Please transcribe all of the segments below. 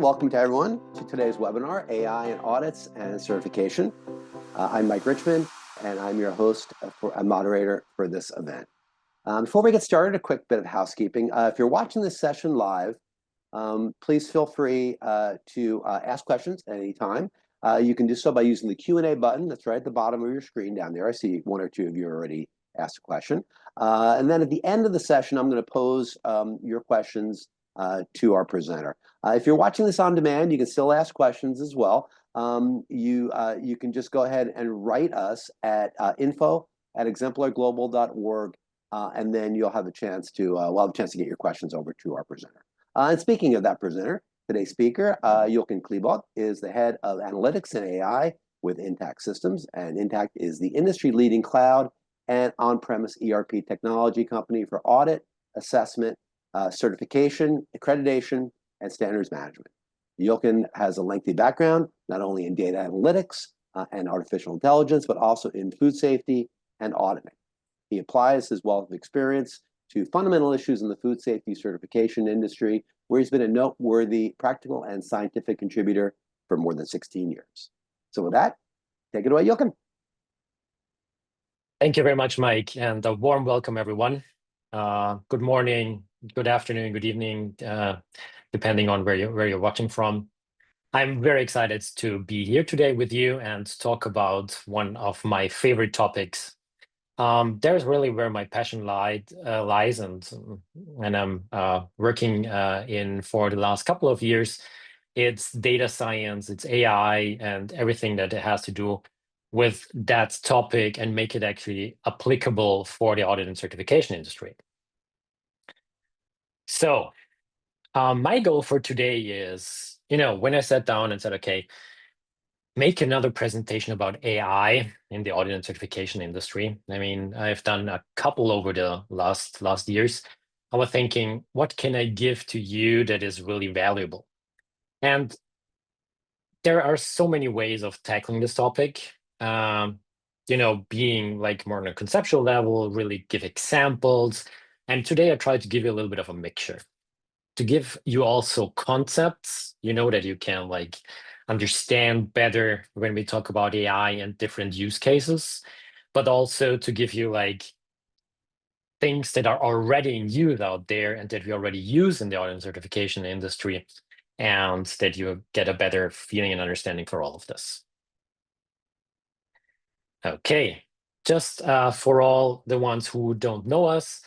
welcome to everyone to today's webinar, AI and Audits and Certification. I'm Mike Richmond, and I'm your host, a moderator for this event. Before we get started, a quick bit of housekeeping. If you're watching this session live, please feel free to ask questions at any time. You can do so by using the Q&A button that's right at the bottom of your screen down there. I see one or two of you already asked a question. And then at the end of the session, I'm going to pose your questions to our presenter. If you're watching this on demand, you can still ask questions as well. You can just go ahead and write us at info@exemplarglobal.org, and then you'll have a chance to we'll have a chance to get your questions over to our presenter. And speaking of that presenter, today's speaker, Jochen Kleboth, is the head of analytics and AI with Intact Systems, and Intact is the industry-leading cloud and on-premise ERP technology company for audit, assessment, certification, accreditation, and standards management. Jochen has a lengthy background, not only in data analytics and artificial intelligence, but also in food safety and auditing. He applies his wealth of experience to fundamental issues in the food safety certification industry, where he's been a noteworthy practical and scientific contributor for more than 16 years. So with that, take it away, Jochen. Thank you very much, Mike, and a warm welcome, everyone. Good morning, good afternoon, good evening, depending on where you're watching from. I'm very excited to be here today with you and talk about one of my favorite topics. There's really where my passion lies, and I'm working in for the last couple of years. It's data science, it's AI, and everything that it has to do with that topic and make it actually applicable for the audit and certification industry. So my goal for today is, when I sat down and said, okay, make another presentation about AI in the audit and certification industry. I mean, I've done a couple over the last years. I was thinking, what can I give to you that is really valuable? And there are so many ways of tackling this topic. Being like more on a conceptual level, really give examples. And today I try to give you a little bit of a mixture to give you also concepts, that you can understand better when we talk about AI and different use cases, but also to give you things that are already in use out there and that we already use in the audit and certification industry, and that you get a better feeling and understanding for all of this. Okay, just for all the ones who don't know us,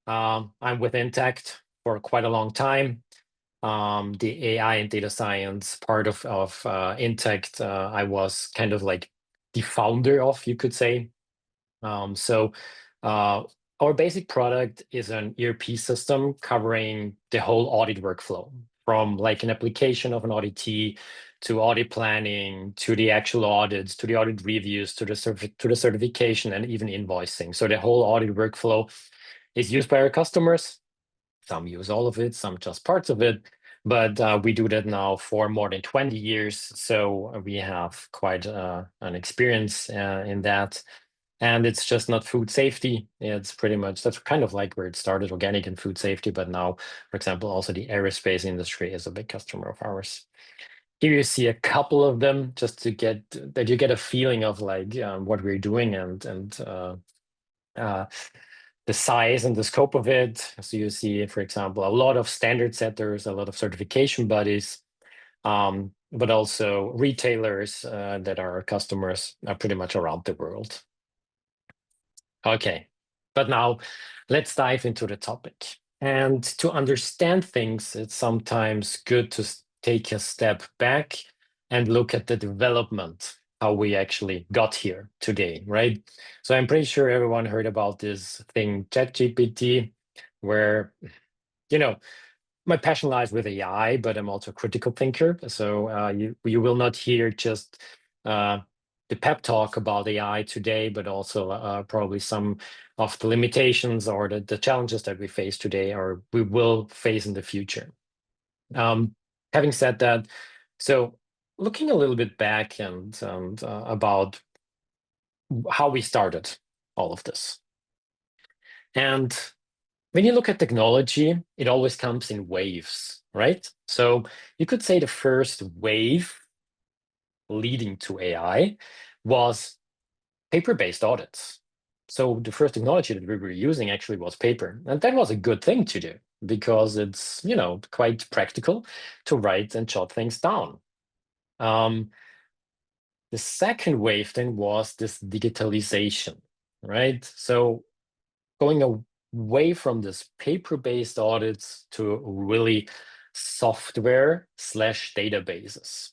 I'm with Intact for quite a long time. The AI and data science part of Intact, I was kind of like the founder of, you could say. So our basic product is an ERP system covering the whole audit workflow, from an application of an auditee to audit planning, to the actual audits, to the audit reviews, to the certification, and even invoicing. So the whole audit workflow is used by our customers. Some use all of it, some just parts of it, but we do that now for more than 20 years. So we have quite an experience in that. And it's just not food safety. It's pretty much, that's kind of like where it started, organic and food safety. But now, for example, also the aerospace industry is a big customer of ours. Here you see a couple of them, just to get that you get a feeling of what we're doing and the size and the scope of it. So you see, for example, a lot of standard setters, a lot of certification bodies, but also retailers that are our customers pretty much around the world. Okay, but now let's dive into the topic. And to understand things, it's sometimes good to take a step back and look at the development, how we actually got here today, right? So I'm pretty sure everyone heard about this thing, ChatGPT, where, my passion lies with AI, but I'm also a critical thinker. So you will not hear just the pep talk about AI today, but also probably some of the limitations or the challenges that we face today or we will face in the future. Having said that, so looking a little bit back and about how we started all of this. And when you look at technology, it always comes in waves, right? So you could say the first wave leading to AI was paper-based audits. So the first technology that we were using actually was paper. And that was a good thing to do because it's, quite practical to write and jot things down. The second wave then was this digitalization, right? So going away from this paper-based audits to really software/databases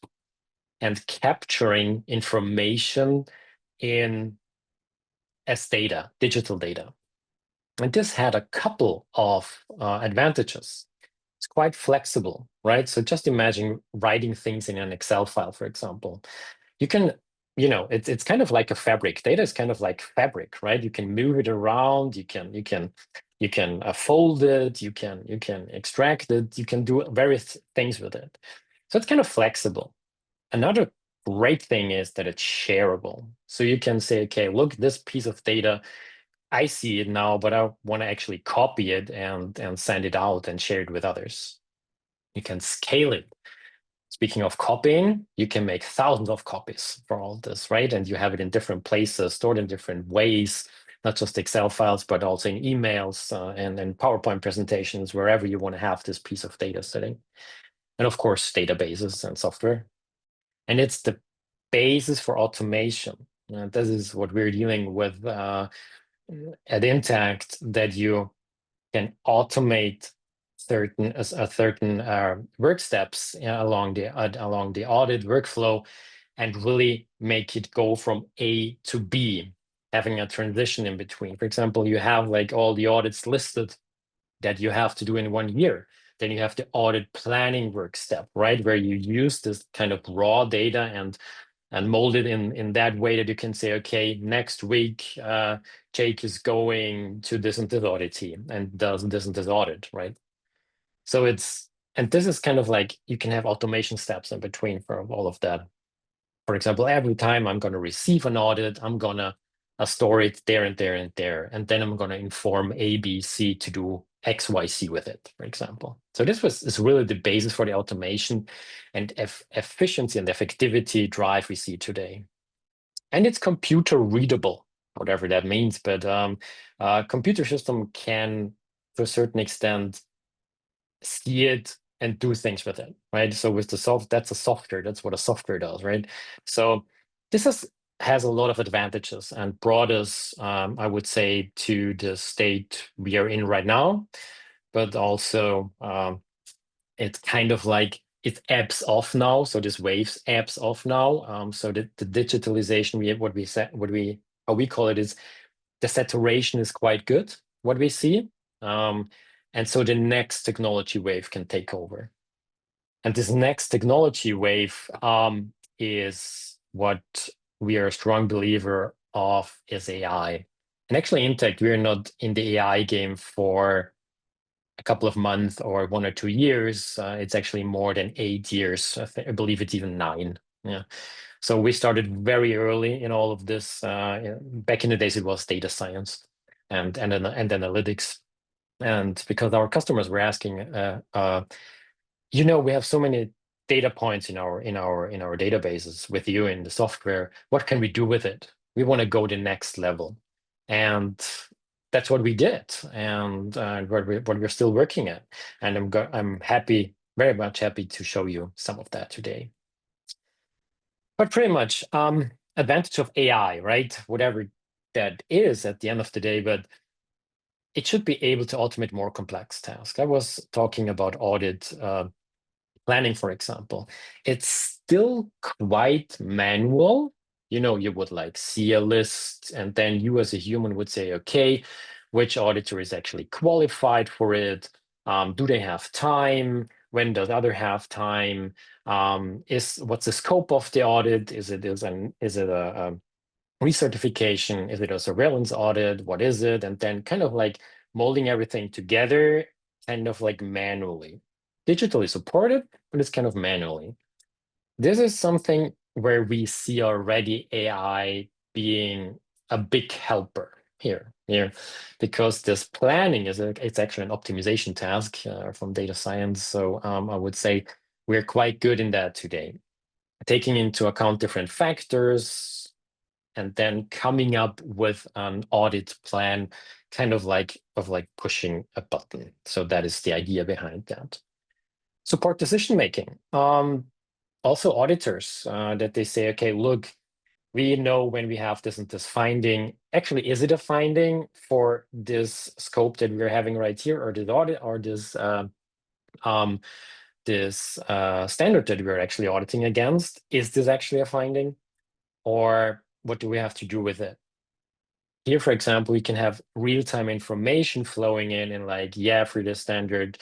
and capturing information in as data, digital data. And this had a couple of advantages. It's quite flexible, right? So just imagine writing things in an Excel file, for example. You can, it's kind of like a fabric. Data is kind of like fabric, right? You can move it around. You can fold it. You can extract it. You can do various things with it. So it's kind of flexible. Another great thing is that it's shareable. So you can say, okay, look, this piece of data, I see it now, but I want to actually copy it and send it out and share it with others. You can scale it. Speaking of copying, you can make thousands of copies for all this, right? And you have it in different places, stored in different ways, not just Excel files, but also in emails and PowerPoint presentations, wherever you want to have this piece of data sitting. And of course, databases and software. And it's the basis for automation. This is what we're dealing with at Intact, that you can automate certain work steps along the audit workflow and really make it go from A to B, having a transition in between. For example, you have like all the audits listed that you have to do in 1 year. Then you have the audit planning work step, right? Where you use this kind of raw data and mold it in that way that you can say, okay, next week, Jake is going to this and this audit team and does this and this audit, right? So and this is kind of like, you can have automation steps in between for all of that. For example, every time I'm going to receive an audit, I'm going to store it there and there and there. And then I'm going to inform A, B, C to do X, Y, Z with it, for example. So this is really the basis for the automation and efficiency and effectivity drive we see today. And it's computer readable, whatever that means. But computer system can, to a certain extent, see it and do things with it, right? So with the that's a software. That's what a software does, right? So this has a lot of advantages and brought us, I would say, to the state we are in right now. But also, it's kind of like it ebbs off now. So this waves ebbs off now. So the digitalization, how we call it is the saturation is quite good. What we see. And so the next technology wave can take over. And this next technology wave is what we are a strong believer of is AI. And actually, Intact, we're not in the AI game for a couple of months or 1 or 2 years. It's actually more than 8 years. I believe it's even 9. Yeah. So we started very early in all of this. Back in the days, it was data science and analytics. And because our customers were asking, we have so many data points in our databases with you in the software. What can we do with it? We want to go the next level, and that's what we did, and what we're still working at. And I'm happy, very much happy to show you some of that today. But pretty much, advantage of AI, right? Whatever that is at the end of the day, but it should be able to automate more complex tasks. I was talking about audit planning, for example. It's still quite manual. You would like see a list, and then you as a human would say, okay, which auditor is actually qualified for it? Do they have time? When does other have time? What's the scope of the audit? Is it a recertification? Is it a surveillance audit? What is it? And then kind of like molding everything together, kind of like manually. Digitally supported, but it's kind of manually. This is something where we see already AI being a big helper. here, because this planning it's actually an optimization task from data science. So I would say we're quite good in that today, taking into account different factors and then coming up with an audit plan, kind of like pushing a button. So that is the idea behind that. Support decision making. Also auditors that they say, okay, look, we know when we have this and this finding, actually, is it a finding for this scope that we're having right here, or this audit, or this standard that we're actually auditing against? Is this actually a finding, or what do we have to do with it? Here, for example, we can have real-time information flowing in and like, yeah, for this standard,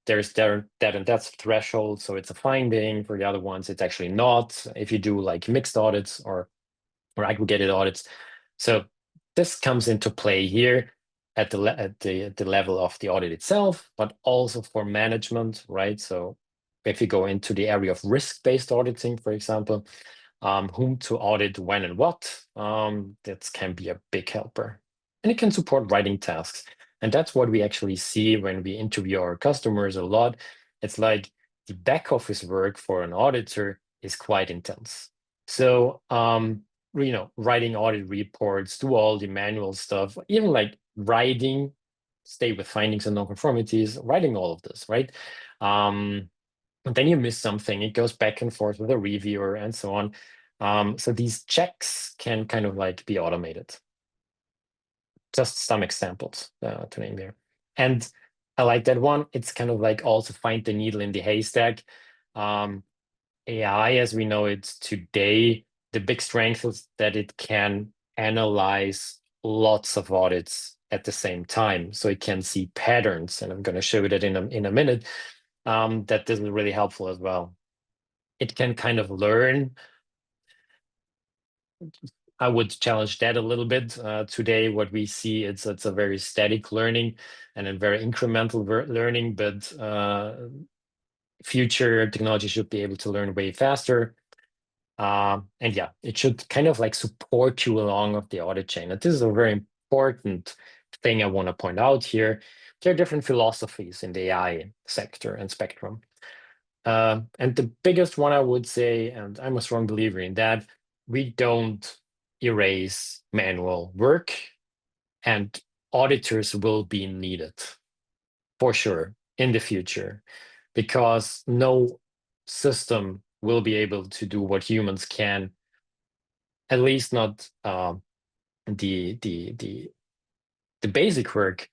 there's that and that's threshold, so it's a finding. For the other ones, it's actually not. If you do like mixed audits or aggregated audits. So this comes into play here at the level of the audit itself, but also for management, right? So if you go into the area of risk-based auditing, for example, whom to audit, when and what, that can be a big helper. And it can support writing tasks. And that's what we actually see when we interview our customers a lot. It's like the back office work for an auditor is quite intense. So, writing audit reports, do all the manual stuff, even like writing, stay with findings and nonconformities, writing all of this, right? And then you miss something, it goes back and forth with a reviewer and so on. So these checks can kind of like be automated. Just some examples to name here. And I like that one. It's kind of like also find the needle in the haystack. AI, as we know it today, the big strength is that it can analyze lots of audits at the same time. So it can see patterns, and I'm going to show you that in a minute, that this is really helpful as well. It can kind of learn. I would challenge that a little bit. Today, what we see, it's a very static learning and a very incremental learning, but future technology should be able to learn way faster. And yeah, it should kind of like support you along of the audit chain. And this is a very important thing I want to point out here. There are different philosophies in the AI sector and spectrum. And the biggest one I would say, and I'm a strong believer in that, we don't erase manual work, and auditors will be needed for sure in the future, because no system will be able to do what humans can, at least not the basic work,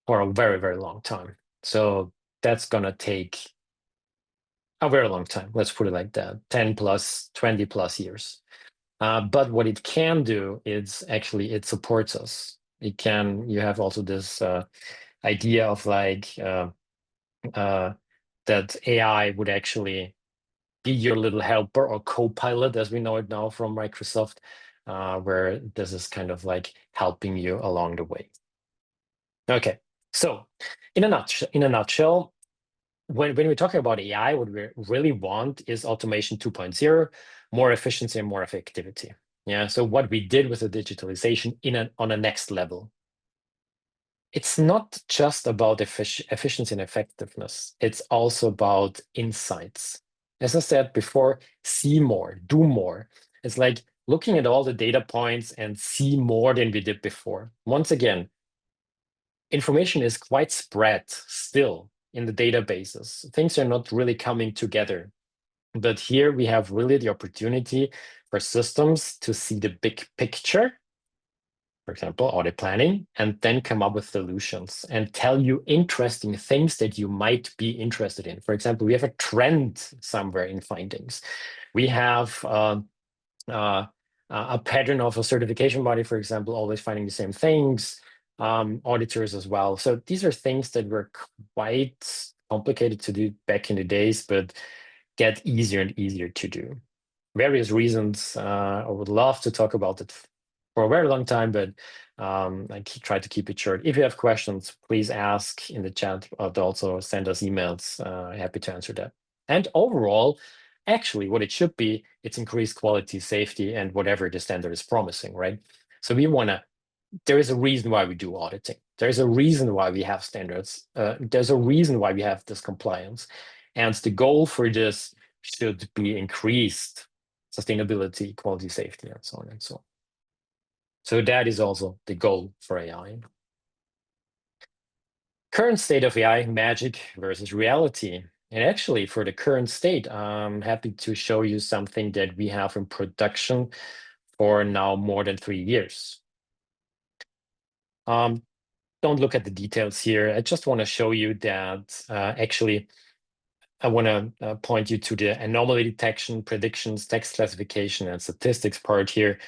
for a very, very long time. So that's gonna take a very long time. Let's put it like that, 10 plus, 20 plus years. But what it can do is actually it supports us. You have also this idea of like that AI would actually be your little helper or co-pilot, as we know it now from Microsoft, where this is kind of like helping you along the way. Okay, so in a nutshell, when we're talking about AI, what we really want is automation 2.0, more efficiency and more effectivity. Yeah, so what we did with the digitalization on a next level. It's not just about efficiency and effectiveness. It's also about insights. As I said before, see more, do more. It's like looking at all the data points and see more than we did before. Once again, information is quite spread still in the databases. Things are not really coming together. But here we have really the opportunity for systems to see the big picture, for example, audit planning, and then come up with solutions and tell you interesting things that you might be interested in. For example, we have a trend somewhere in findings. We have a pattern of a certification body, for example, always finding the same things, auditors as well. So these are things that were quite complicated to do back in the days, but get easier and easier to do. Various reasons. I would love to talk about it for a very long time, but I try to keep it short. If you have questions, please ask in the chat, or also send us emails. Happy to answer that. And overall, actually, what it should be, it's increased quality, safety, and whatever the standard is promising, right? So we want to there is a reason why we do auditing. There's a reason why we have standards. There's a reason why we have this compliance. And the goal for this should be increased sustainability, quality, safety, and so on and so on. So that is also the goal for AI. Current state of AI, magic versus reality. And actually, for the current state, I'm happy to show you something that we have in production for now more than 3 years. Don't look at the details here. I just want to show you that actually, I want to point you to the anomaly detection, predictions, text classification, and statistics part here.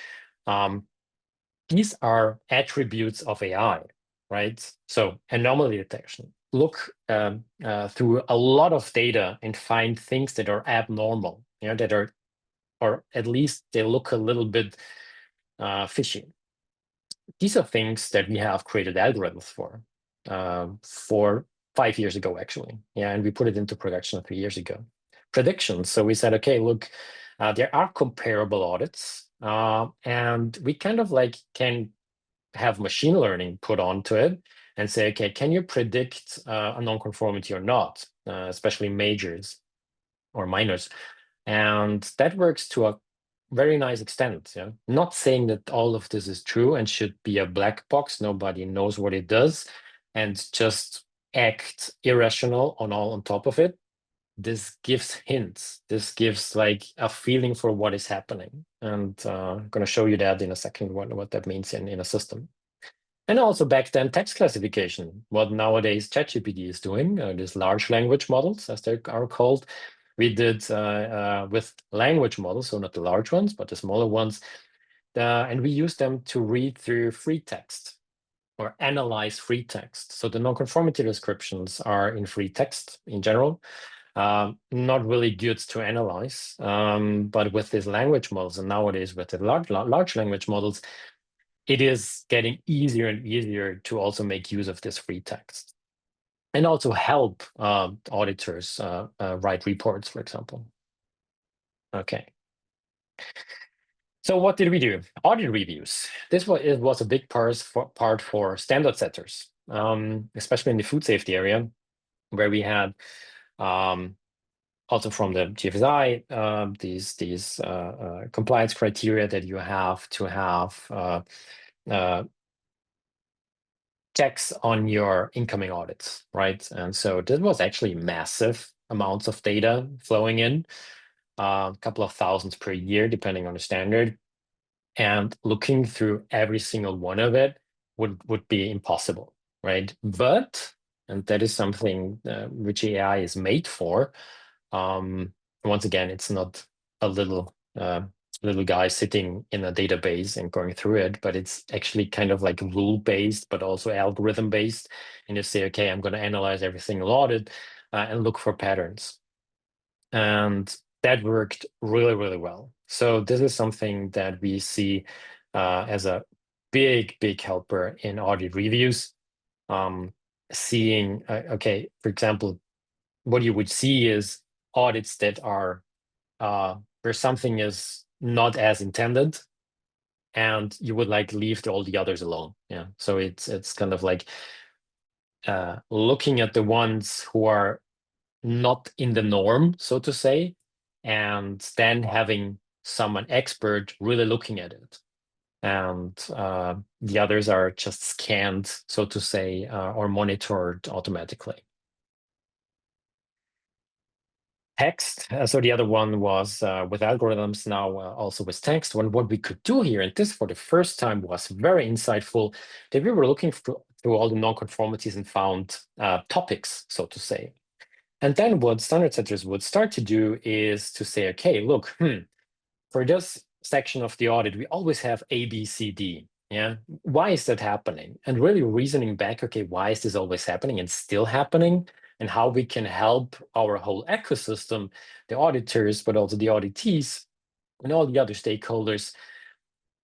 These are attributes of AI, right? So anomaly detection. Look through a lot of data and find things that are abnormal, that are, or at least they look a little bit fishy. These are things that we have created algorithms for 5 years ago, actually. Yeah, and we put it into production 3 years ago. Predictions. So we said, okay, look, there are comparable audits, and we kind of like can have machine learning put onto it and say, okay, can you predict a nonconformity or not, especially majors or minors? And that works to a very nice extent. Yeah, not saying that all of this is true and should be a black box. Nobody knows what it does, and just act irrational on top of it. This gives hints. This gives like a feeling for what is happening, and I'm going to show you that in a second. What that means in a system. And also back then, text classification. What nowadays ChatGPT is doing, these large language models, as they are called. We did with language models, so not the large ones, but the smaller ones. And we use them to read through free text or analyze free text. So the nonconformity descriptions are in free text in general. Not really good to analyze, but with these language models, and nowadays with the large language models, it is getting easier and easier to also make use of this free text and also help auditors write reports, for example. Okay. So what did we do? Audit reviews. This was a big part for standard setters, especially in the food safety area, where we had also from the GFSI these compliance criteria that you have to have checks on your incoming audits, right? And so this was actually massive amounts of data flowing in, a couple of thousands per year, depending on the standard. And looking through every single one of it would be impossible, right? But, and that is something which AI is made for. Once again, it's not a little guy sitting in a database and going through it, but it's actually kind of like rule-based, but also algorithm-based. And you say, okay, I'm going to analyze every single audit and look for patterns. And that worked really, really well. So this is something that we see as a big helper in audit reviews. Seeing, okay, for example, what you would see is audits that are where something is not as intended, and you would like leave all the others alone. Yeah, so it's kind of like looking at the ones who are not in the norm, so to say, and then having someone expert really looking at it, and the others are just scanned, so to say, or monitored automatically. Text. So the other one was with algorithms, now also with text. What we could do here, and this for the first time was very insightful, that we were looking through all the nonconformities and found topics, so to say. And then what standard setters would start to do is to say, okay, look, for this section of the audit, we always have A, B, C, D. Yeah, why is that happening? And really reasoning back, okay, why is this always happening and still happening? And how we can help our whole ecosystem, the auditors, but also the auditees and all the other stakeholders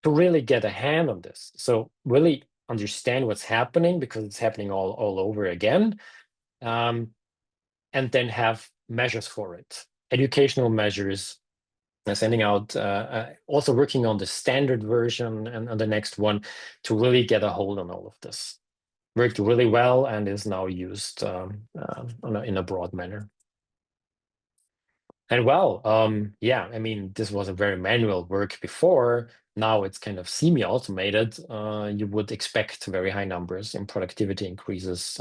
to really get a hand on this. So really understand what's happening, because it's happening all over again. And then have measures for it, educational measures sending out, also working on the standard version and on the next one to really get a hold on all of this. Worked really well and is now used in a broad manner. And well, yeah, I mean, this was a very manual work before. Now it's kind of semi-automated. You would expect very high numbers in productivity increases.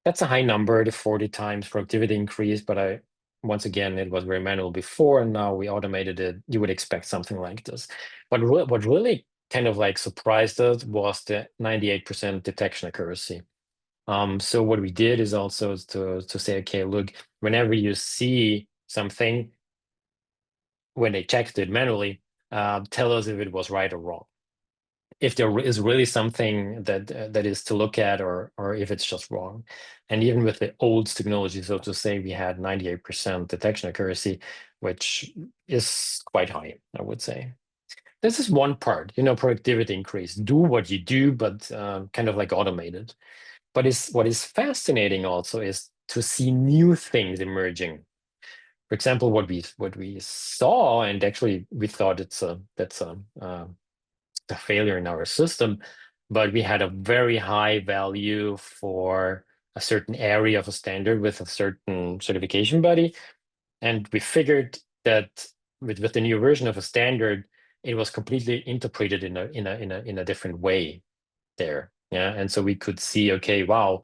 That's a high number, the 40 times productivity increase, but once again, it was very manual before, and now we automated it. You would expect something like this. But what really kind of like surprised us was the 98% detection accuracy. So what we did is also to say, okay, look, whenever you see something, when they checked it manually, tell us if it was right or wrong. If there is really something that is to look at, or if it's just wrong. And even with the old technology, so to say, we had 98% detection accuracy, which is quite high, I would say. This is one part, productivity increase. Do what you do, but kind of like automated. But what is fascinating also is to see new things emerging. For example, what we saw, and actually we thought that's a failure in our system, but we had a very high value for a certain area of a standard with a certain certification body. And we figured that with the new version of a standard, it was completely interpreted in a different way there. Yeah. And so we could see, okay, wow,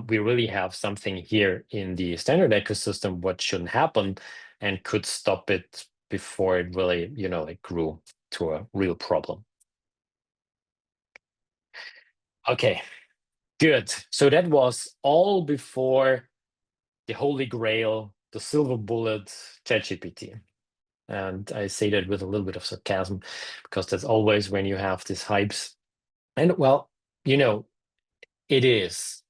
we really have something here in the standard ecosystem, what shouldn't happen, and could stop it before it really, like grew to a real problem. Okay, good. So that was all before the holy grail, the silver bullet, ChatGPT. And I say that with a little bit of sarcasm, because that's always when you have these hypes. And well, it is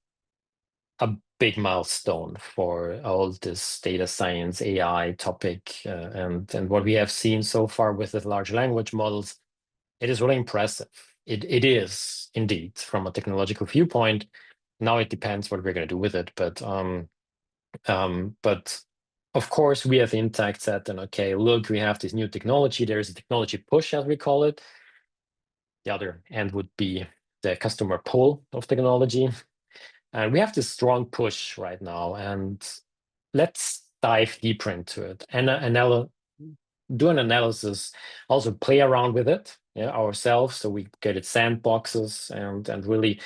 a big milestone for all this data science, AI topic, and what we have seen so far with the large language models. It is really impressive. It is indeed from a technological viewpoint. Now it depends what we're going to do with it, but of course we have Intact said, then okay, look, we have this new technology. There is a technology push, as we call it. The other end would be the customer pull of technology. And we have this strong push right now, and let's dive deeper into it and do an analysis, also play around with it ourselves, so we get it sandboxes and really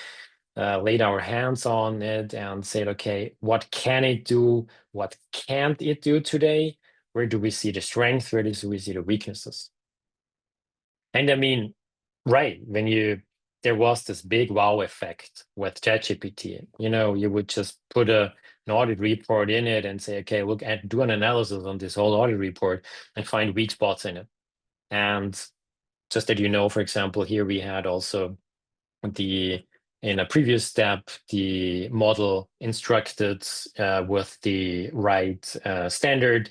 laid our hands on it and said, okay, what can it do? What can't it do today? Where do we see the strength? Where do we see the weaknesses? And I mean, right, there was this big wow effect with ChatGPT. You would just put an audit report in it and say, okay, look, and do an analysis on this whole audit report and find weak spots in it. And just that for example, here we had also in a previous step, the model instructed with the right standard,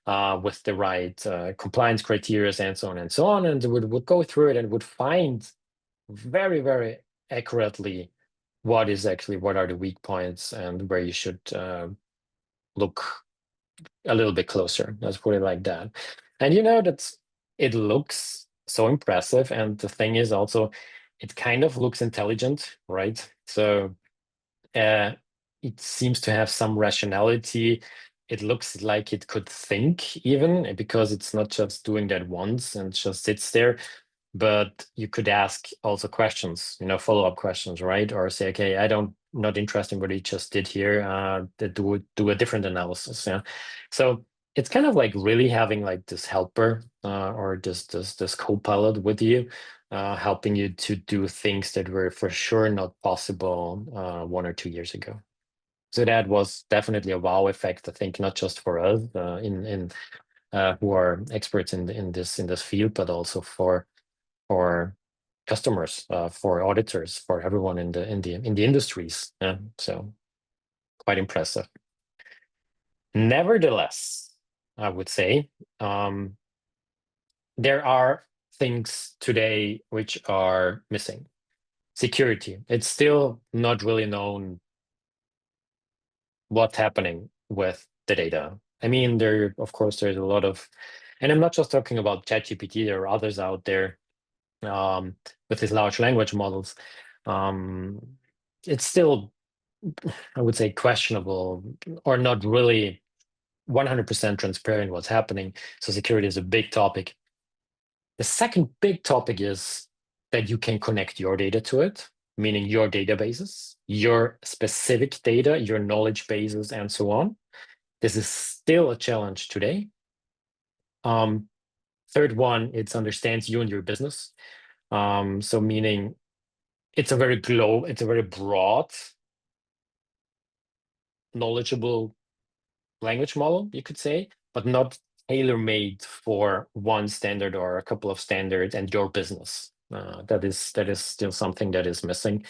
with the right compliance criteria, and so on and so on. And it would go through it and would find very, very accurately what are the weak points and where you should look a little bit closer. Let's put it like that. And it looks so impressive. And the thing is also, it kind of looks intelligent, right? So it seems to have some rationality. It looks like it could think even, because it's not just doing that once and just sits there. But you could ask also questions, follow-up questions, right? Or say, okay, not interested in what you just did here. Do a different analysis. Yeah. So it's kind of like really having like this helper or this co-pilot with you, helping you to do things that were for sure not possible 1 or 2 years ago. So that was definitely a wow effect, I think, not just for us who are experts in this field, but also for customers, for auditors, for everyone in the industries. So quite impressive. Nevertheless, I would say there are things today which are missing. Security. It's still not really known what's happening with the data. I mean, of course, there's a lot of, and I'm not just talking about ChatGPT, there are others out there with these large language models. It's still, I would say, questionable or not really 100% transparent what's happening. So security is a big topic. The second big topic is that you can connect your data to it, meaning your databases, your specific data, your knowledge bases, and so on. This is still a challenge today. Third one, it understands you and your business. So meaning it's a very broad, knowledgeable language model, you could say, but not tailor-made for one standard or a couple of standards and your business. That is still something that is missing.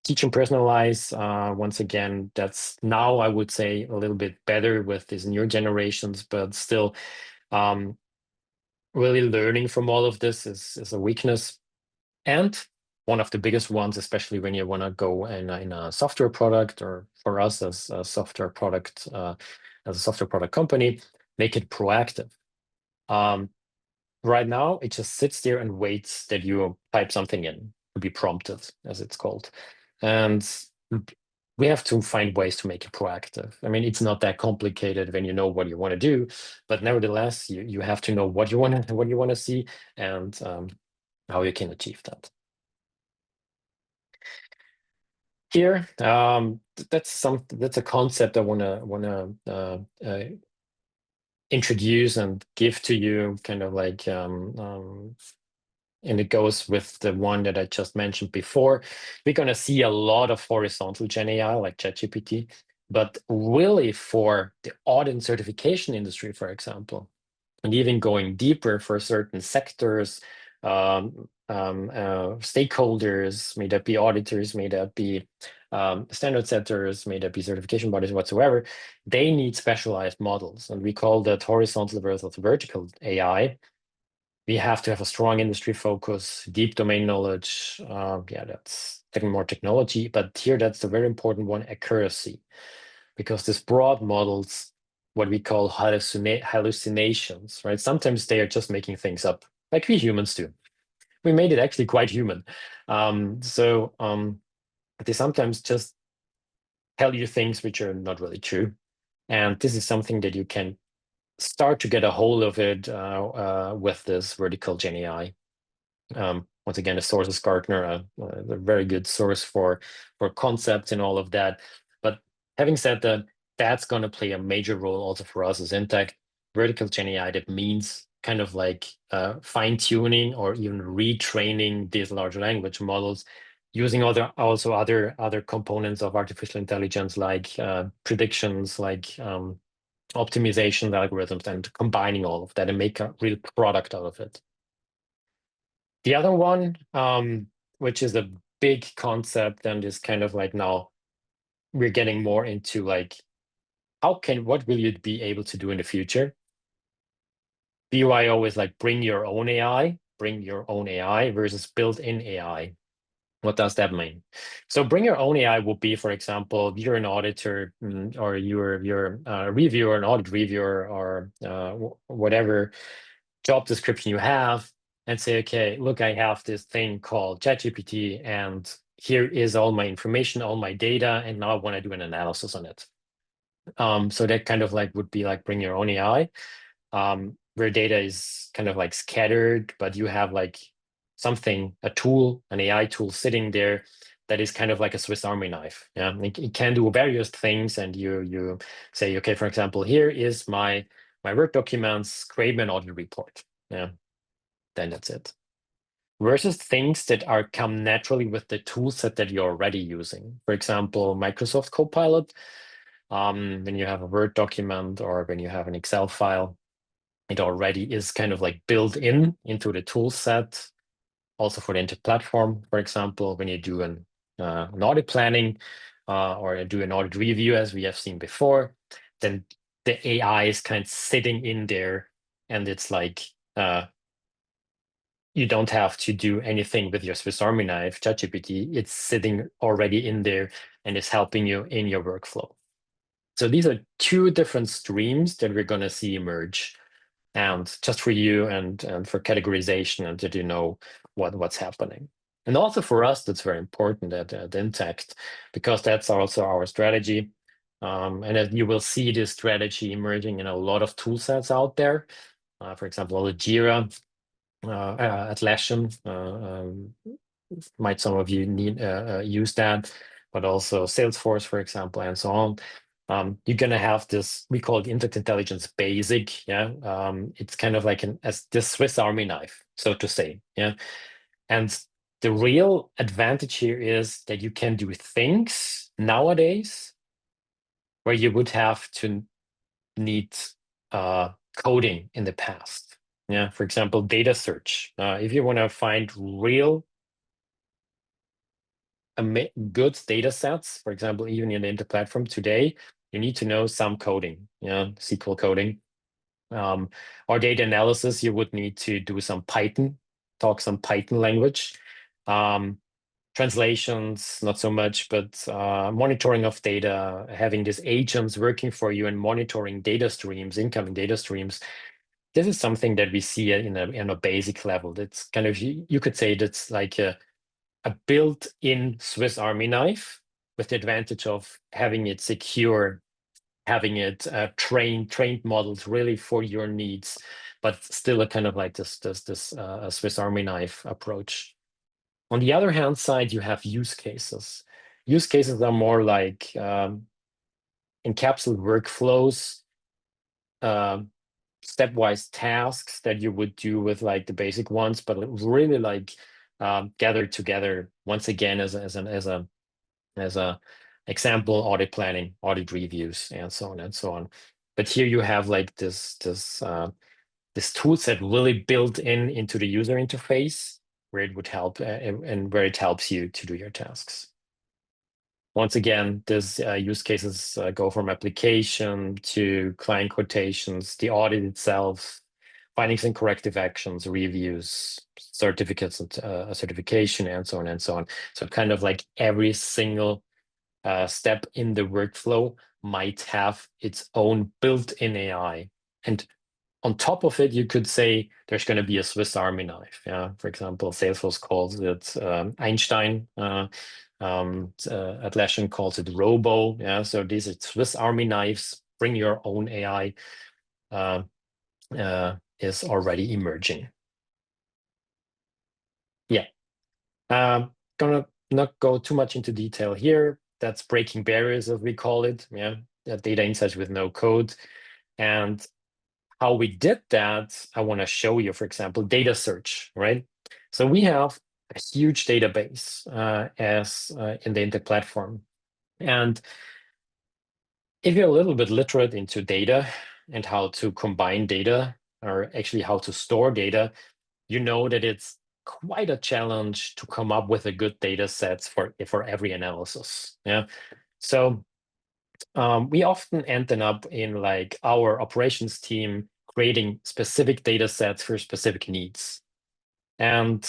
Teach and personalize, once again, that's now, I would say, a little bit better with these new generations, but still really learning from all of this is a weakness. And one of the biggest ones, especially when you want to go in a software product, or for us as a software product, as a software product company, make it proactive. Right now, it just sits there and waits that you type something in to be prompted, as it's called. And we have to find ways to make it proactive. I mean, it's not that complicated when you know what you want to do, but nevertheless, you have to know what you want to see and how you can achieve that. Here, that's a concept I wanna introduce and give to you, kind of like, and it goes with the one that I just mentioned before. We're gonna see a lot of horizontal Gen AI like ChatGPT, but really for the audit and certification industry, for example, and even going deeper for certain sectors, stakeholders, may that be auditors, may that be standard setters, may that be certification bodies whatsoever, they need specialized models. And we call that horizontal versus vertical AI. We have to have a strong industry focus, deep domain knowledge. Yeah, that's more technology, but here that's the very important one, accuracy, because this broad models what we call hallucinations, right? Sometimes they are just making things up, like we humans do. We made it actually quite human. They sometimes just tell you things which are not really true. And this is something that you can start to get a hold of it with this vertical Gen AI. Once again, the source is Gartner, a very good source for concepts and all of that. But having said that, that's going to play a major role also for us as Intact. Vertical Gen AI, that means kind of like fine-tuning or even retraining these large language models using other components of artificial intelligence, like predictions, like optimization algorithms, and combining all of that and make a real product out of it. The other one, which is a big concept and is kind of like now we're getting more into like, what will you be able to do in the future? BY always like bring your own AI versus built-in AI. What does that mean? So bring your own AI would be, for example, you're an auditor or you're a reviewer, an audit reviewer, or whatever job description you have, and say, okay, look, I have this thing called ChatGPT, and here is all my information, all my data, and now I want to do an analysis on it. So that kind of like would be like bring your own AI, where data is kind of like scattered, but you have like something, a tool, an AI tool sitting there that is kind of like a Swiss Army knife. Yeah, it can do various things, and you say, okay, for example, here is my Word documents, create an audit report. Yeah, then that's it. Versus things that come naturally with the tool set that you're already using. For example, Microsoft Copilot, when you have a Word document or when you have an Excel file, it already is kind of like built into the tool set. Also for the Intact platform, for example, when you do an audit planning or do an audit review, as we have seen before, then the AI is kind of sitting in there, and it's like you don't have to do anything with your Swiss Army knife, ChatGPT. It's sitting already in there and is helping you in your workflow. So these are two different streams that we're going to see emerge, and just for you and for categorization, and that you know what's happening. And also for us, that's very important at Intact, because that's also our strategy. And that you will see this strategy emerging in a lot of tool sets out there. For example, the Jira, Atlassian, might some of you need use that, but also Salesforce, for example, and so on. You're gonna have this, we call it Intact Intelligence Basic. Yeah, it's kind of like as the Swiss Army knife, so to say. Yeah, and the real advantage here is that you can do things nowadays where you would have to need coding in the past. Yeah, for example, data search. If you want to find real good data sets, for example, even in the inter-platform today, you need to know some coding, SQL coding. Or data analysis, you would need to do some Python, talk some Python language. Translations, not so much, but monitoring of data, having these agents working for you and monitoring data streams, incoming data streams. This is something that we see in a basic level. That's kind of, you could say that's like a built-in Swiss Army knife, with the advantage of having it secure, having it trained models really for your needs, but still a kind of like this Swiss Army knife approach. On the other hand side, you have use cases. Use cases are more like encapsulated workflows, stepwise tasks that you would do with like the basic ones, but really like gathered together once again as a example, audit planning, audit reviews, and so on and so on. But here you have like this tool set really built into the user interface, where it would help and where it helps you to do your tasks. Once again, these use cases go from application to client quotations, the audit itself, findings and corrective actions, reviews, certificates and certification, and so on and so on. So kind of like every single step in the workflow might have its own built-in AI. And on top of it, you could say there's going to be a Swiss Army knife. Yeah, for example, Salesforce calls it Einstein. Atlassian calls it Robo. Yeah, so these are Swiss Army knives. Bring your own AI is already emerging. Yeah, gonna not go too much into detail here. That's breaking barriers, as we call it. Yeah, data insights with no code. And how we did that, I want to show you, for example, data search, right? So we have a huge database in the Intact platform. And if you're a little bit literate into data and how to combine data, or actually how to store data, you know that it's quite a challenge to come up with a good data sets for every analysis. Yeah. So we often end up in like our operations team creating specific data sets for specific needs. And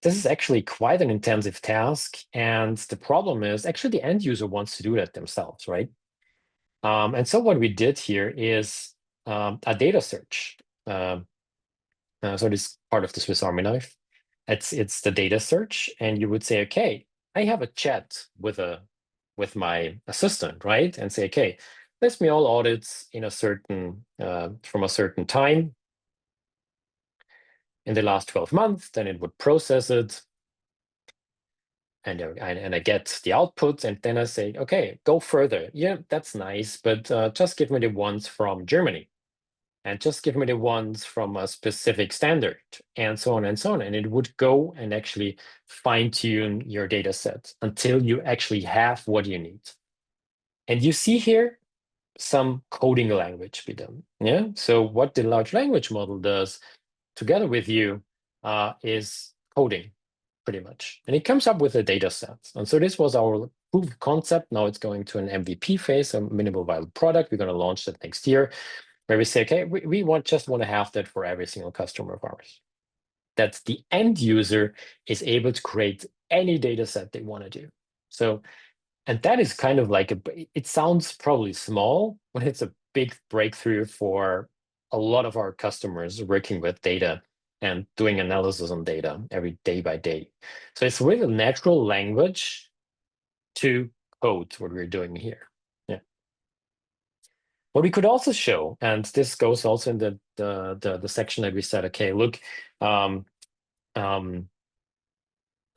this is actually quite an intensive task. And the problem is actually the end user wants to do that themselves, right? And so what we did here is a data search. So this is part of the Swiss Army knife. It's the data search, and you would say, okay, I have a chat with my assistant, right? And say, okay, list me all audits in a certain from a certain time in the last 12 months. Then it would process it, and I get the output, and then I say, okay, go further. Yeah, that's nice, but just give me the ones from Germany, and just give me the ones from a specific standard, and so on and so on. And it would go and actually fine-tune your data set until you actually have what you need. And you see here some coding language be done. Yeah. So what the large language model does together with you is coding, pretty much. And it comes up with a data set. And so this was our proof of concept. Now it's going to an MVP phase, a minimal viable product. We're going to launch that next year, where we say, okay, we just want to have that for every single customer of ours. That the end user is able to create any data set they want to do. So And that is kind of like it sounds probably small, but it's a big breakthrough for a lot of our customers working with data and doing analysis on data every day by day. So it's really natural language to code what we're doing here. Yeah. What we could also show, and this goes also in the section that we said, okay, look,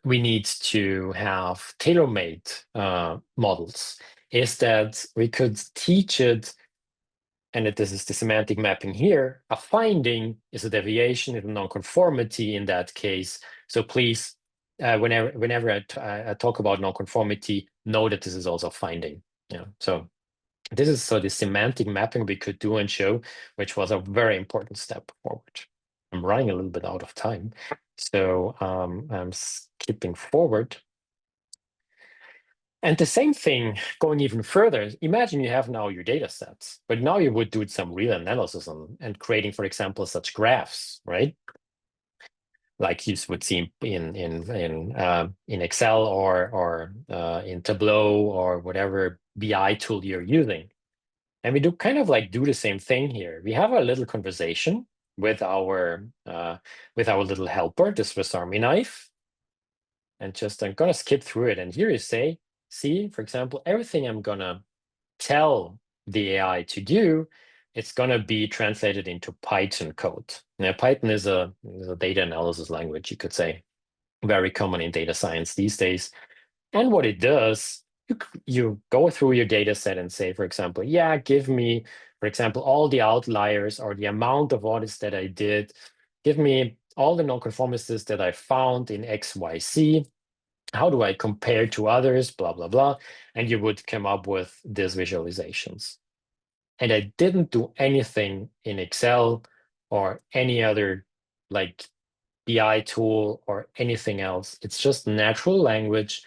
we need to have tailor-made models, is that we could teach it, and this is the semantic mapping here, a finding is a deviation, is a nonconformity in that case. So please, whenever I talk about nonconformity, know that this is also a finding. Yeah. So this is the semantic mapping we could do and show, which was a very important step forward. I'm running a little bit out of time, so I'm skipping forward. And the same thing going even further, imagine you have now your data sets, but now you would do some real analysis on and creating, for example, such graphs, right? Like you would see in Excel or in Tableau or whatever BI tool you're using. And we do kind of like do the same thing here. We have a little conversation with our little helper, the Swiss Army knife. And just I'm gonna skip through it. And here you say, see, for example, everything I'm gonna tell the AI to do, it's gonna be translated into Python code. Now, Python is a data analysis language, you could say, very common in data science these days. And what it does, you go through your data set and say, for example, yeah, give me, for example, all the outliers or the amount of audits that I did. Give me all the nonconformities that I found in XYZ. How do I compare to others, blah, blah, blah. And you would come up with these visualizations. And I didn't do anything in Excel or any other like BI tool or anything else. It's just natural language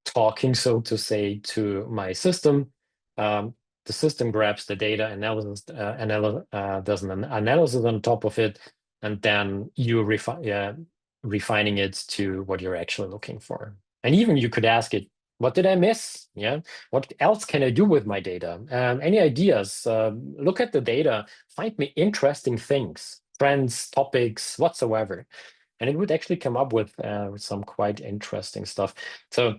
talking, so to say, to my system. The system grabs the data, does an analysis on top of it, and then you refining it to what you're actually looking for. And even you could ask it, what did I miss? Yeah. What else can I do with my data? Any ideas? Look at the data, find me interesting things, trends, topics, whatsoever. And it would actually come up with some quite interesting stuff. So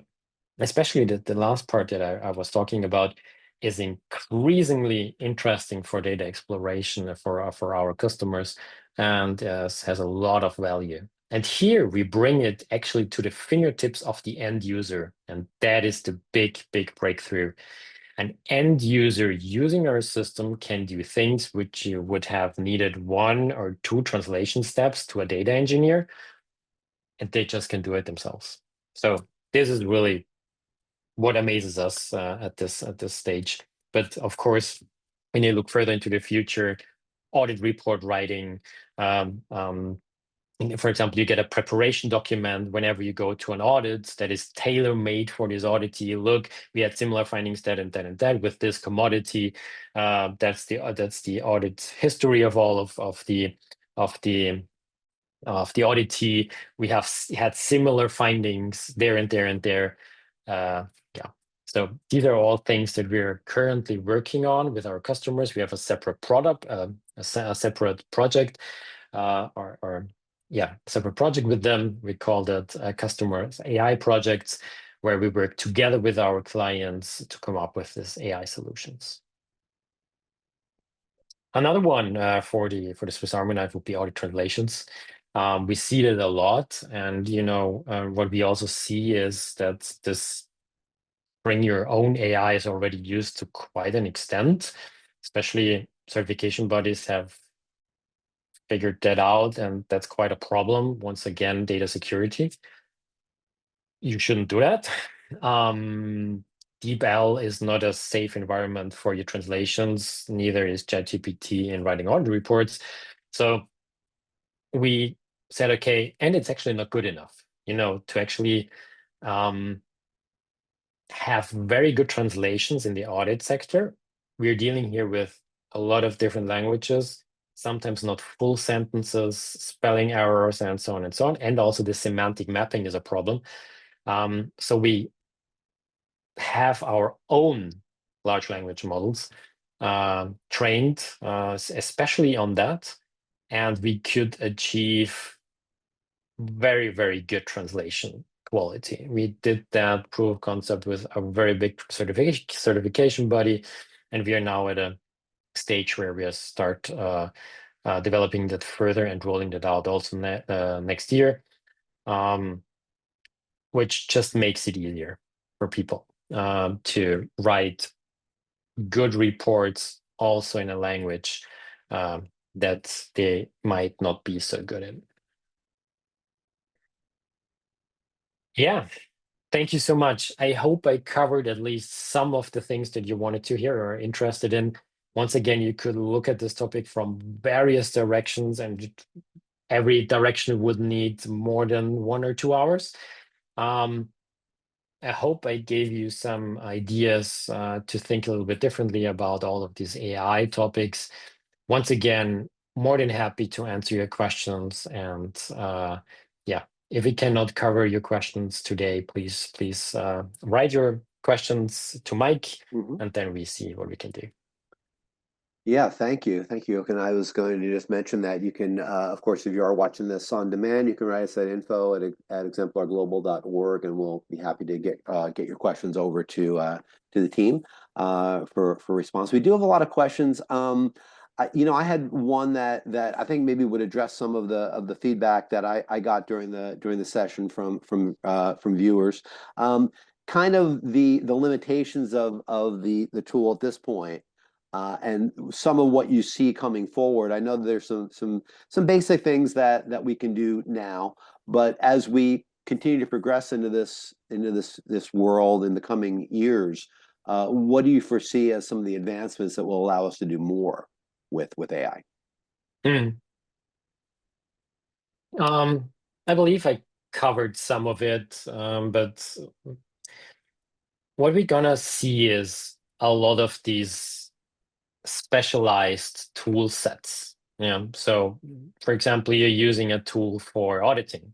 especially the last part that I was talking about is increasingly interesting for data exploration for our customers and has a lot of value. And here we bring it actually to the fingertips of the end user. And that is the big, big breakthrough. An end user using our system can do things which you would have needed 1 or 2 translation steps to a data engineer, and they just can do it themselves. So this is really what amazes us at this stage. But of course, when you look further into the future, audit report writing, for example, you get a preparation document whenever you go to an audit that is tailor-made for this auditee. Look, we had similar findings that and that and that with this commodity. That's the audit history of all of the auditee. We have had similar findings there and there and there. Yeah. So these are all things that we're currently working on with our customers. We have a separate product, a separate project, separate project with them. We call that customer AI projects, where we work together with our clients to come up with this AI solutions. Another one for the Swiss Army knife would be audit translations. We see that a lot, and what we also see is that this bring your own AI is already used to quite an extent. Especially certification bodies have figured that out, and that's quite a problem. Once again, data security. You shouldn't do that. DeepL is not a safe environment for your translations, neither is ChatGPT in writing audit reports. So we said, okay, and it's actually not good enough, to actually have very good translations in the audit sector. We're dealing here with a lot of different languages, sometimes not full sentences, spelling errors, and so on and so on. And also the semantic mapping is a problem. So we have our own large language models trained, especially on that, and we could achieve very, very good translation quality. We did that proof of concept with a very big certification body, and we are now at a stage where we start developing that further and rolling that out also next year, which just makes it easier for people to write good reports also in a language that they might not be so good in. Yeah, thank you so much. I hope I covered at least some of the things that you wanted to hear or are interested in. Once again, you could look at this topic from various directions, and every direction would need more than 1 or 2 hours. I hope I gave you some ideas to think a little bit differently about all of these AI topics. Once again, more than happy to answer your questions. And yeah, if we cannot cover your questions today, please write your questions to Mike, and then we see what we can do. Yeah, thank you. Thank you, Jochen. I was going to just mention that you can, of course, if you are watching this on demand, you can write us at info at exemplarglobal.org, and we'll be happy to get your questions over to the team for response. We do have a lot of questions. I had one that I think maybe would address some of the feedback that I got during the session from viewers. Kind of the limitations of the tool at this point. And some of what you see coming forward. I know there's some basic things that we can do now, but as we continue to progress into this world in the coming years, what do you foresee as some of the advancements that will allow us to do more with AI? I believe I covered some of it, but what we're gonna see is a lot of these specialized tool sets. Yeah. So, for example, you're using a tool for auditing,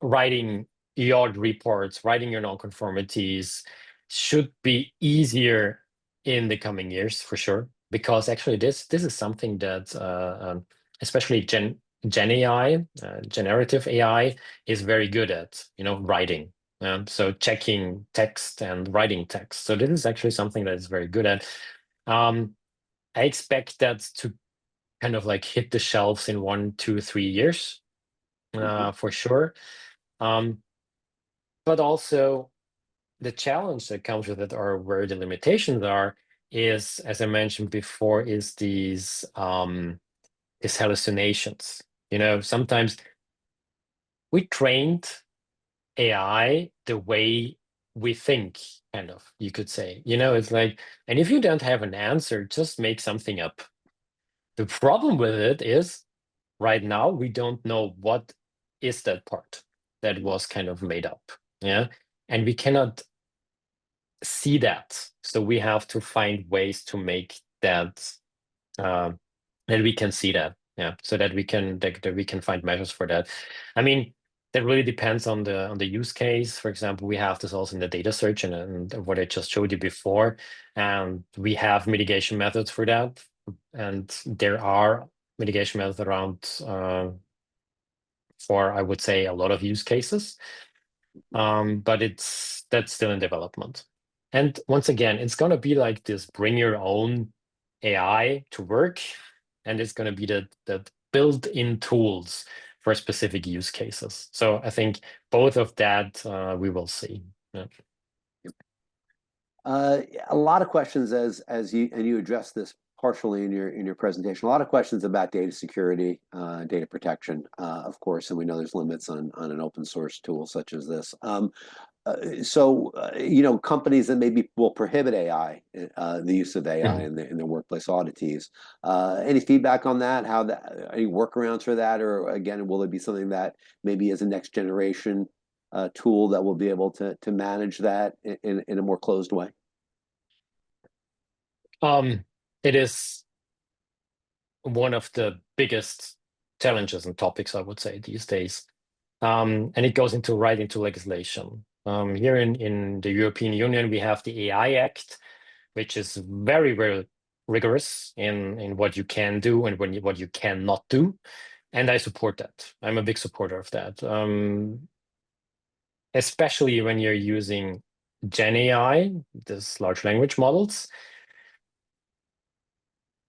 writing your reports, writing your nonconformities should be easier in the coming years for sure. Because actually, this is something that especially Gen AI, generative AI, is very good at. Writing. So checking text and writing text. So this is actually something that is very good at. I expect that to kind of like hit the shelves in 1, 2, 3 years, for sure. But also the challenge that comes with it, or where the limitations are, is, as I mentioned before, is these hallucinations. Sometimes we trained AI the way we think, kind of, you could say. It's like, and if you don't have an answer, just make something up. The problem with it is, right now, we don't know what is that part that was kind of made up. Yeah. And we cannot see that. So we have to find ways to make that that we can see that. Yeah. So that we can find measures for that. I mean, that really depends on the use case. For example, we have this also in the data search and what I just showed you before. And we have mitigation methods for that. And there are mitigation methods around for, I would say, a lot of use cases. But that's still in development. And once again, it's going to be like this bring your own AI to work, and it's going to be that built-in tools for specific use cases. So I think both of that we will see. Yeah. A lot of questions as you address this partially in your presentation. A lot of questions about data security, data protection, of course, and we know there's limits on an open source tool such as this. So companies that maybe will prohibit AI, the use of AI in their workplace auditees. Any feedback on that? Any workarounds for that, or again, will it be something that maybe is a next generation tool that will be able to manage that in a more closed way? It is one of the biggest challenges and topics, I would say, these days. And it goes right into legislation. Here in the European Union, we have the AI Act, which is very, very rigorous in what you can do and what you cannot do. And I support that. I'm a big supporter of that. Especially when you're using Gen AI, this large language models.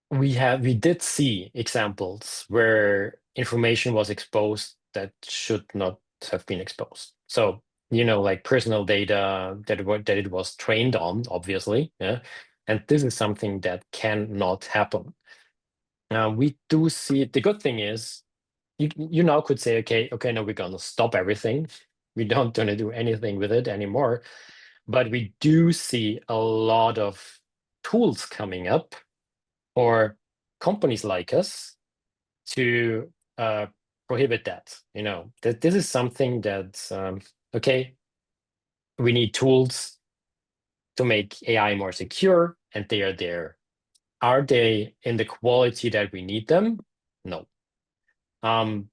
We did see examples where information was exposed that should not have been exposed. So, like personal data that it was trained on, obviously, yeah. And this is something that cannot happen. Now we do see the good thing is you now could say, okay, no, we're gonna stop everything. We don't gonna do anything with it anymore. But we do see a lot of tools coming up or companies like us to prohibit that. That this is something that okay, we need tools to make AI more secure, and they are there. Are they in the quality that we need them? No. And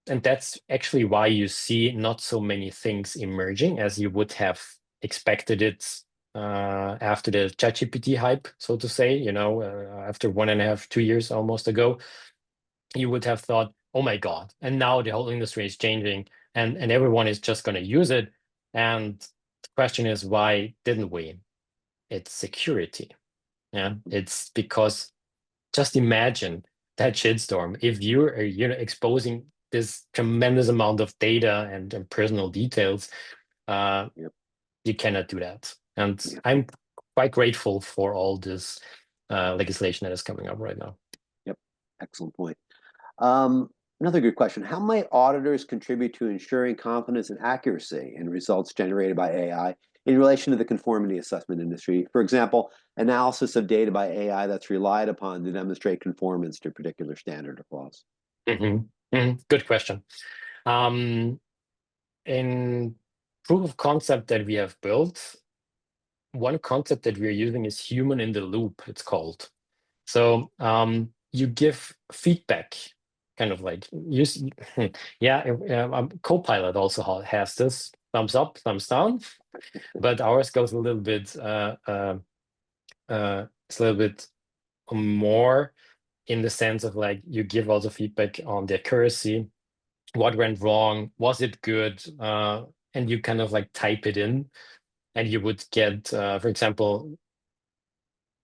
that's actually why you see not so many things emerging as you would have expected it after the ChatGPT hype, so to say, after 1.5, 2 years almost ago. You would have thought, oh my God, and now the whole industry is changing and everyone is just going to use it. And the question is, why didn't we? It's security. Yeah, it's because just imagine that shitstorm. If you're exposing this tremendous amount of data and personal details, Yep. you cannot do that. And I'm quite grateful for all this legislation that is coming up right now. Yep. Excellent point. Another good question. How might auditors contribute to ensuring confidence and accuracy in results generated by AI in relation to the conformity assessment industry? For example, analysis of data by AI that's relied upon to demonstrate conformance to a particular standard or clause. Good question. In proof of concept that we have built, one concept that we're using is human in the loop, it's called. So you give feedback, kind of like Copilot also has this thumbs up, thumbs down, but ours goes a little bit it's a little bit more in the sense of like you give also feedback on the accuracy, what went wrong, was it good, and you kind of like type it in, and you would get, for example,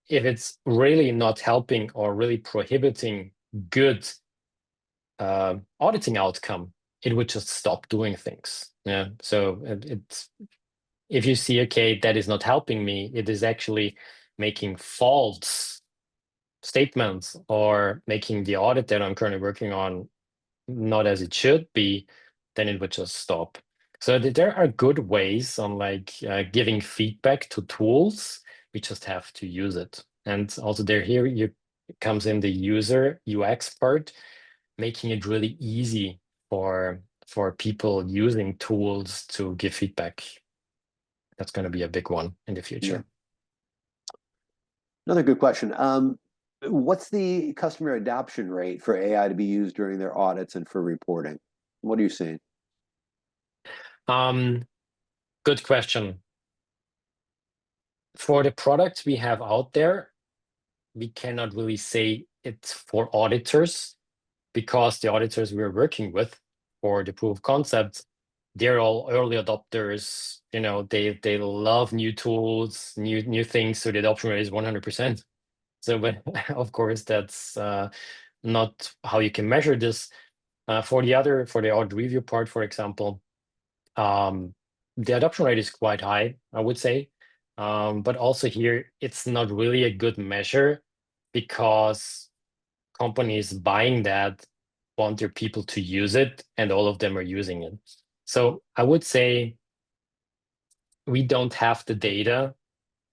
if it's really not helping or really prohibiting good auditing outcome, it would just stop doing things. Yeah. So it's if you see, okay, that is not helping me, it is actually making false statements or making the audit that I'm currently working on not as it should be, then it would just stop. So there are good ways on like giving feedback to tools. We just have to use it. And also here comes in the user UX part, making it really easy for people using tools to give feedback. That's going to be a big one in the future. Yeah. Another good question. What's the customer adoption rate for AI to be used during their audits and for reporting? What are you seeing? Good question. For the products we have out there, we cannot really say it's for auditors because the auditors we're working with for the proof of concept, they're all early adopters. They love new tools, new things. So the adoption rate is 100%. So, but of course, that's not how you can measure this. For the audit review part, for example, the adoption rate is quite high, I would say. But also here, it's not really a good measure because companies buying that want their people to use it, and all of them are using it. So I would say we don't have the data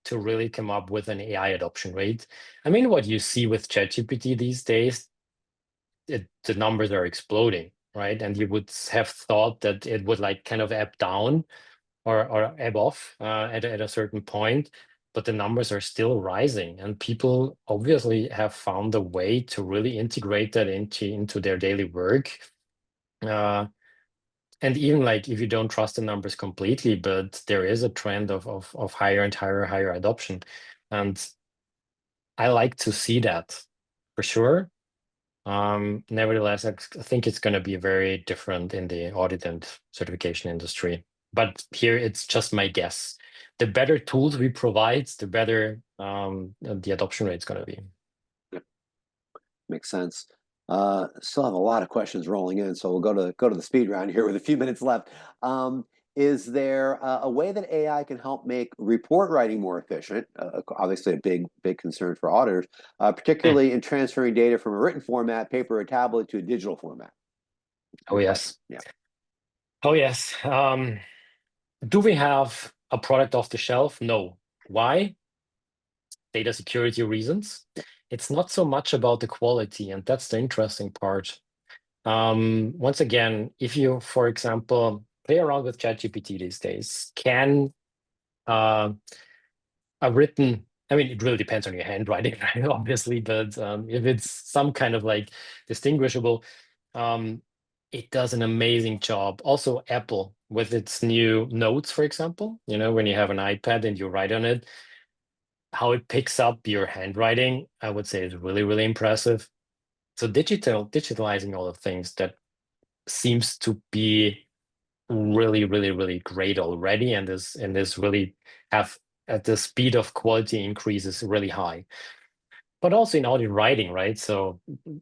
to really come up with an AI adoption rate. I mean, what you see with ChatGPT these days, the numbers are exploding, right? And you would have thought that it would like kind of ebb down or ebb off at a certain point, but the numbers are still rising, and people obviously have found a way to really integrate that into their daily work. and even like if you don't trust the numbers completely, but there is a trend of higher and higher adoption. And I like to see that for sure. Nevertheless, I think it's going to be very different in the audit and certification industry. But here it's just my guess. The better tools we provide, the better the adoption rate is going to be. Yep. Makes sense. Still have a lot of questions rolling in, so we'll go to the speed round here with a few minutes left. Is there a way that AI can help make report writing more efficient? Obviously, a big concern for auditors, particularly in transferring data from a written format, paper or tablet, to a digital format. Oh, yes. Yeah. Oh, yes. Do we have a product off the shelf? No. Why? Data security reasons. It's not so much about the quality, and that's the interesting part. Once again, if you, for example, play around with ChatGPT these days, can a written, I mean, it really depends on your handwriting, right? Obviously, but if it's some kind of like distinguishable, it does an amazing job. Also, Apple with its new notes, for example, when you have an iPad and you write on it, how it picks up your handwriting, I would say is really, really impressive. So digitalizing all of things that seems to be really, really, really great already, and this really have at the speed of quality increase is really high. But also in audit writing, right? So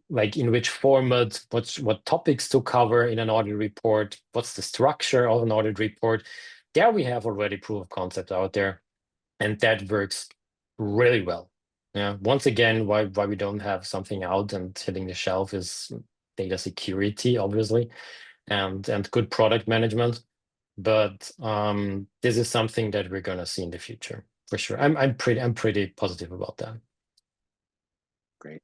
like in which format, what topics to cover in an audit report, what's the structure of an audit report? There we have already proof of concept out there, and that works really well. Yeah. Once again, why we don't have something out and hitting the shelf is data security, obviously, and good product management. But this is something that we're gonna see in the future for sure. I'm pretty positive about that. Great.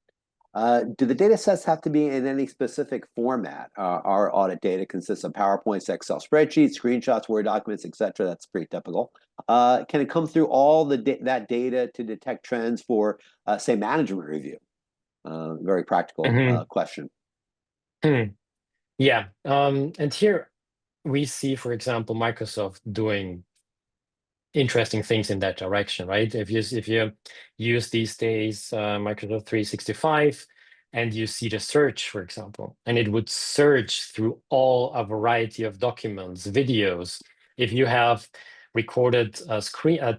Do the data sets have to be in any specific format? Our audit data consists of PowerPoints, Excel spreadsheets, screenshots, Word documents, etc. That's pretty typical. Can it come through all that data to detect trends for, say, management review? Very practical question. Yeah. And here we see, for example, Microsoft doing interesting things in that direction, right? If you use these days Microsoft 365 and you see the search, for example, and it would search through a variety of documents, videos. If you have recorded a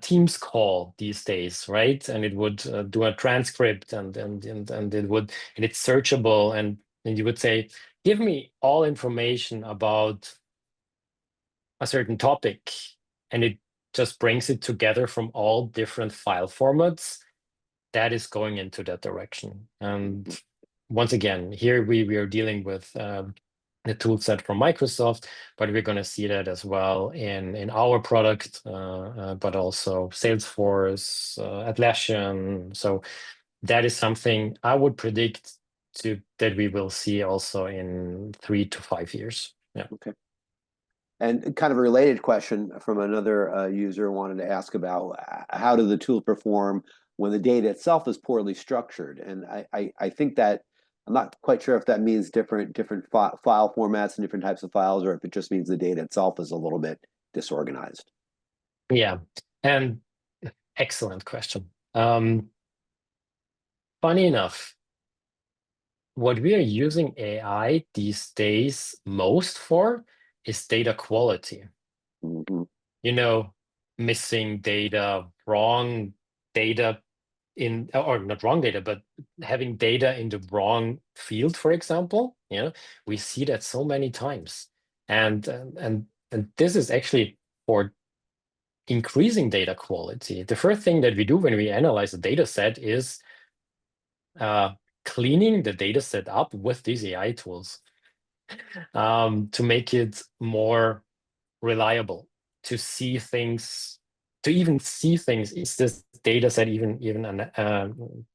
Teams call these days, right, and it would do a transcript and it's searchable, and you would say, give me all information about a certain topic, and it just brings it together from all different file formats. That is going into that direction. And once again, here we are dealing with the tool set from Microsoft, but we're going to see that as well in our product, but also Salesforce, Atlassian. So that is something I would predict that we will see also in 3 to 5 years. Yeah. Okay. And kind of a related question from another user wanted to ask about how do the tools perform when the data itself is poorly structured? And I think that I'm not quite sure if that means different file formats and different types of files, or if it just means the data itself is a little bit disorganized. Yeah, and excellent question. Funny enough, what we are using AI these days most for is data quality. Mm-hmm. Missing data, wrong data or not wrong data, but having data in the wrong field, for example. We see that so many times. And this is actually for increasing data quality. The first thing that we do when we analyze a data set is cleaning the data set up with these AI tools to make it more reliable, to see things, to even see things. Is this data set even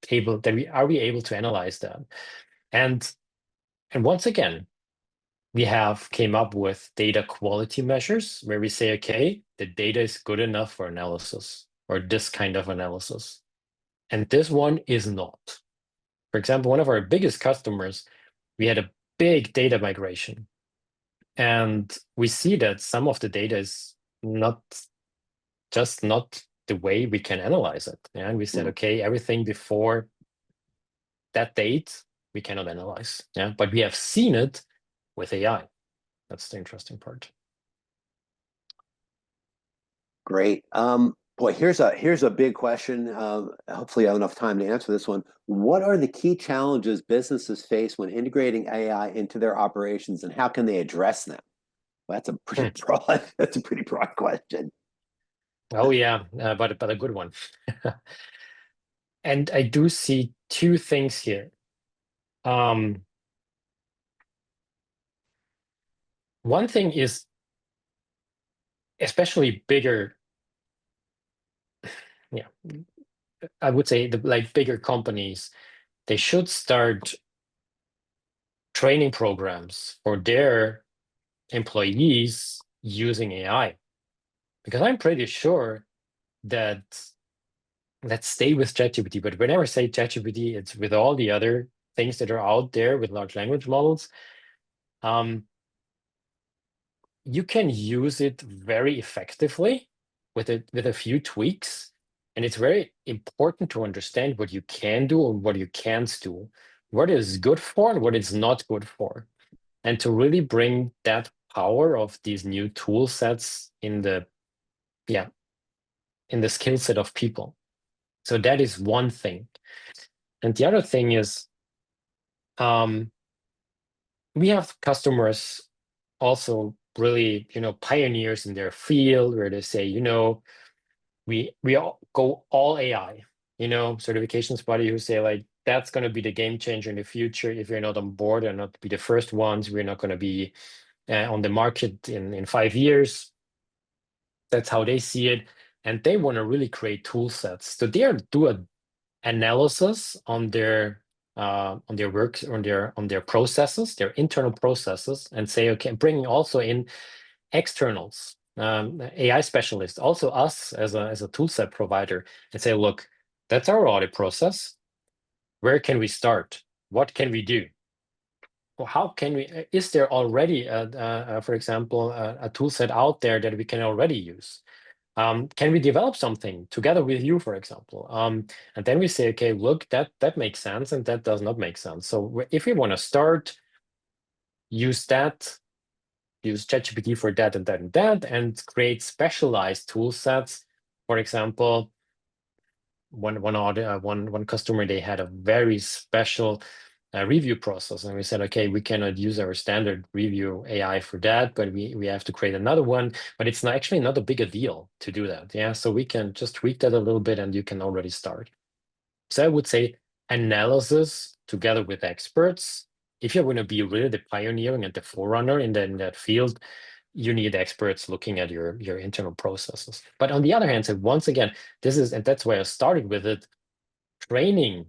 able are we able to analyze that? And once again, we have came up with data quality measures where we say, okay, the data is good enough for analysis or this kind of analysis. And this one is not. For example, one of our biggest customers, we had a big data migration. And we see that some of the data is not the way we can analyze it. Yeah? And we said, okay, everything before that date, we cannot analyze. Yeah, but we have seen it with AI. That's the interesting part. Great. Boy, here's a big question. Hopefully, I have enough time to answer this one. What are the key challenges businesses face when integrating AI into their operations, and how can they address them? Well, that's a pretty broad. That's a pretty broad question. Oh yeah, but a good one. And I do see two things here. One thing is, especially bigger, yeah, I would say like bigger companies, they should start training programs for their employees using AI. Because I'm pretty sure that, let's stay with ChatGPT, but whenever I say ChatGPT, it's with all the other things that are out there with large language models. You can use it very effectively with a few tweaks. And it's very important to understand what you can do and what you can't do, what is good for and what is not good for. And to really bring that power of these new tool sets in the skill set of people. So that is one thing. And the other thing is, we have customers also really, pioneers in their field where they say, we all go all AI, certifications body who say like, that's going to be the game changer in the future. If you're not on board and not be the first ones, we're not going to be on the market in 5 years. That's how they see it. And they want to really create tool sets. So they do an analysis on their work, on their processes, their internal processes, and say, okay, bringing also in externals, AI specialists, also us as a tool set provider, and say, look, that's our audit process. Where can we start? What can we do? Well, how can we? Is there already, for example, a tool set out there that we can already use? Can we develop something together with you, for example? And then we say, okay, look, that makes sense and that does not make sense. So if we want to start, use ChatGPT for that and that and that, and create specialized tool sets. For example, one customer, they had a very special review process, and we said, okay, we cannot use our standard review AI for that, but we have to create another one. But it's actually not a big a deal to do that. Yeah, so we can just tweak that a little bit, and you can already start. So I would say analysis together with experts. If you're going to be really the pioneering and the forerunner in that field, you need experts looking at your internal processes. But on the other hand, so once again, and that's why I started with it, training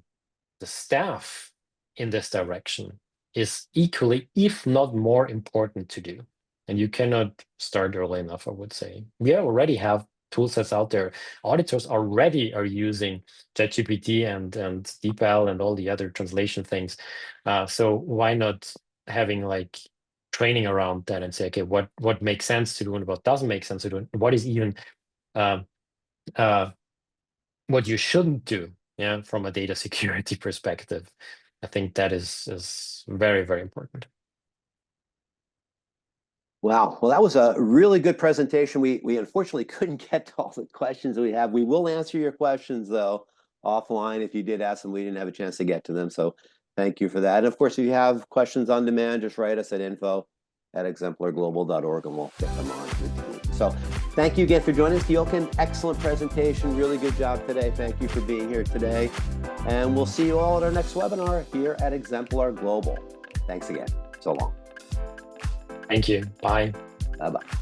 the staff in this direction is equally, if not more important to do. And you cannot start early enough, I would say. We already have tool sets out there. Auditors already are using ChatGPT and DeepL and all the other translation things. So why not having like training around that and say, okay, what makes sense to do and what doesn't make sense to do, and what is even what you shouldn't do, from a data security perspective. I think that is very, very important. Wow. Well, that was a really good presentation. We unfortunately couldn't get to all the questions we have. We will answer your questions, though, offline. If you did ask them, we didn't have a chance to get to them. So thank you for that. And of course, if you have questions on demand, just write us at info@exemplarglobal.org and we'll get them on to the team. So thank you again for joining us, Jochen. Excellent presentation. Really good job today. Thank you for being here today. And we'll see you all at our next webinar here at Exemplar Global. Thanks again. So long. Thank you. Bye. Bye-bye.